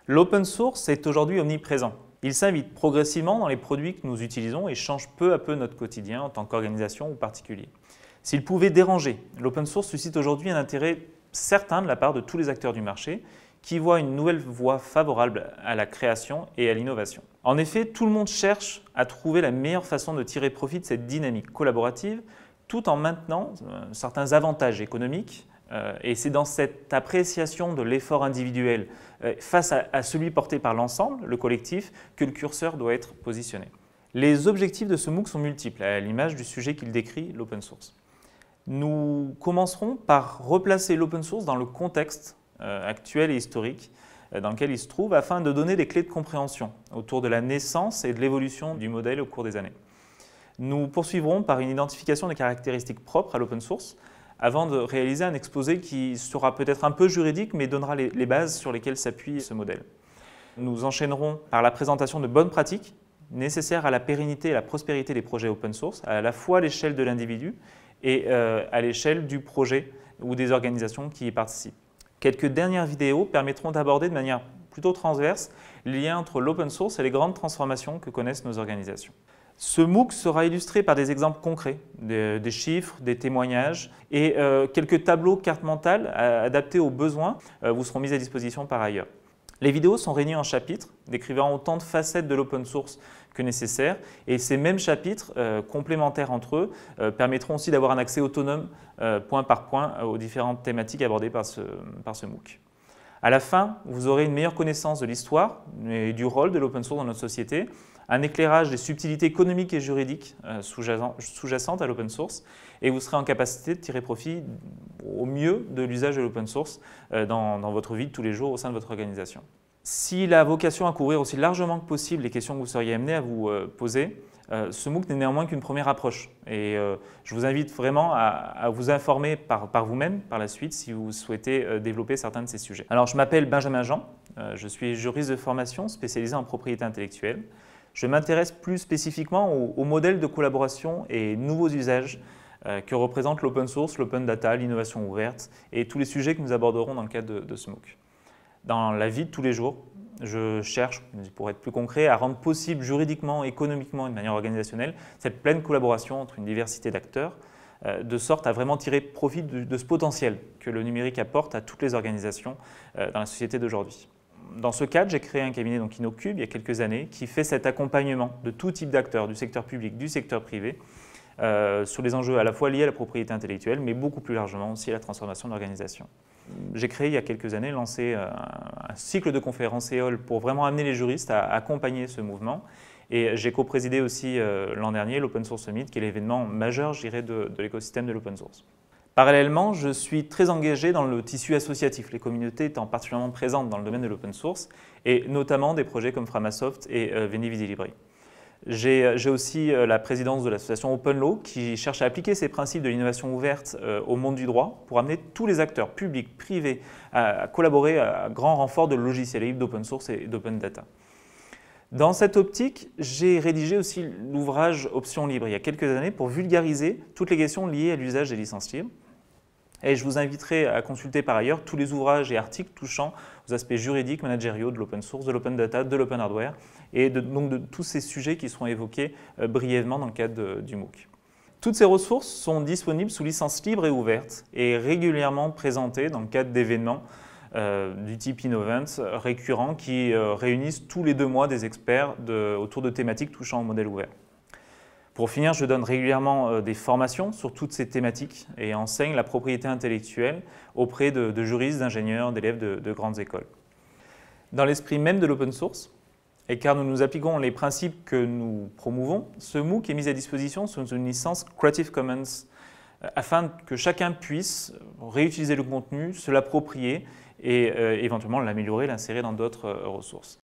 L'open source est aujourd'hui omniprésent. Il s'invite progressivement dans les produits que nous utilisons et change peu à peu notre quotidien en tant qu'organisation ou particulier. S'il pouvait déranger, l'open source suscite aujourd'hui un intérêt certain de la part de tous les acteurs du marché qui voient une nouvelle voie favorable à la création et à l'innovation. En effet, tout le monde cherche à trouver la meilleure façon de tirer profit de cette dynamique collaborative tout en maintenant certains avantages économiques. Et c'est dans cette appréciation de l'effort individuel face à celui porté par l'ensemble, le collectif, que le curseur doit être positionné. Les objectifs de ce MOOC sont multiples, à l'image du sujet qu'il décrit, l'open source. Nous commencerons par replacer l'open source dans le contexte actuel et historique dans lequel il se trouve afin de donner des clés de compréhension autour de la naissance et de l'évolution du modèle au cours des années. Nous poursuivrons par une identification des caractéristiques propres à l'open source avant de réaliser un exposé qui sera peut-être un peu juridique mais donnera les bases sur lesquelles s'appuie ce modèle. Nous enchaînerons par la présentation de bonnes pratiques nécessaires à la pérennité et à la prospérité des projets open source, à la fois à l'échelle de l'individu et à l'échelle du projet ou des organisations qui y participent. Quelques dernières vidéos permettront d'aborder de manière plutôt transverse les liens entre l'open source et les grandes transformations que connaissent nos organisations. Ce MOOC sera illustré par des exemples concrets, des chiffres, des témoignages et quelques tableaux cartes mentales adaptés aux besoins vous seront mis à disposition par ailleurs. Les vidéos sont réunies en chapitres, décrivant autant de facettes de l'open source que nécessaire, et ces mêmes chapitres, complémentaires entre eux, permettront aussi d'avoir un accès autonome, point par point, aux différentes thématiques abordées par ce MOOC. À la fin, vous aurez une meilleure connaissance de l'histoire et du rôle de l'open source dans notre société, un éclairage des subtilités économiques et juridiques sous-jacentes à l'open source, et vous serez en capacité de tirer profit au mieux de l'usage de l'open source dans votre vie de tous les jours au sein de votre organisation. S'il a vocation à couvrir aussi largement que possible les questions que vous seriez amené à vous poser, ce MOOC n'est néanmoins qu'une première approche et je vous invite vraiment à vous informer par vous-même par la suite si vous souhaitez développer certains de ces sujets. Alors je m'appelle Benjamin Jean, je suis juriste de formation spécialisé en propriété intellectuelle. Je m'intéresse plus spécifiquement au modèle de collaboration et nouveaux usages que représente l'open source, l'open data, l'innovation ouverte et tous les sujets que nous aborderons dans le cadre de ce MOOC. Dans la vie de tous les jours, je cherche, pour être plus concret, à rendre possible juridiquement, économiquement et de manière organisationnelle cette pleine collaboration entre une diversité d'acteurs, de sorte à vraiment tirer profit de ce potentiel que le numérique apporte à toutes les organisations dans la société d'aujourd'hui. Dans ce cadre, j'ai créé un cabinet InnoCube il y a quelques années qui fait cet accompagnement de tout type d'acteurs, du secteur public, du secteur privé, sur les enjeux à la fois liés à la propriété intellectuelle, mais beaucoup plus largement aussi à la transformation de l'organisation. J'ai créé il y a quelques années, lancé un cycle de conférences EOL pour vraiment amener les juristes à accompagner ce mouvement. Et j'ai co-présidé aussi l'an dernier l'Open Source Summit, qui est l'événement majeur, je dirais, de l'écosystème de l'open source. Parallèlement, je suis très engagé dans le tissu associatif, les communautés étant particulièrement présentes dans le domaine de l'open source, et notamment des projets comme Framasoft et Veni Vidi Libri. J'ai aussi la présidence de l'association Open Law qui cherche à appliquer ces principes de l'innovation ouverte au monde du droit pour amener tous les acteurs publics, privés à collaborer à grand renfort de logiciels libres, d'open source et d'open data. Dans cette optique, j'ai rédigé aussi l'ouvrage Options libres il y a quelques années pour vulgariser toutes les questions liées à l'usage des licences libres. Et je vous inviterai à consulter par ailleurs tous les ouvrages et articles touchant aux aspects juridiques, managériaux de l'open source, de l'open data, de l'open hardware et donc de tous ces sujets qui seront évoqués brièvement dans le cadre du MOOC. Toutes ces ressources sont disponibles sous licence libre et ouverte et régulièrement présentées dans le cadre d'événements du type Innovent récurrents qui réunissent tous les 2 mois des experts autour de thématiques touchant au modèle ouvert. Pour finir, je donne régulièrement des formations sur toutes ces thématiques et enseigne la propriété intellectuelle auprès de juristes, d'ingénieurs, d'élèves de grandes écoles. Dans l'esprit même de l'open source, et car nous appliquons les principes que nous promouvons, ce MOOC est mis à disposition sous une licence Creative Commons afin que chacun puisse réutiliser le contenu, se l'approprier et éventuellement l'améliorer, l'insérer dans d'autres ressources.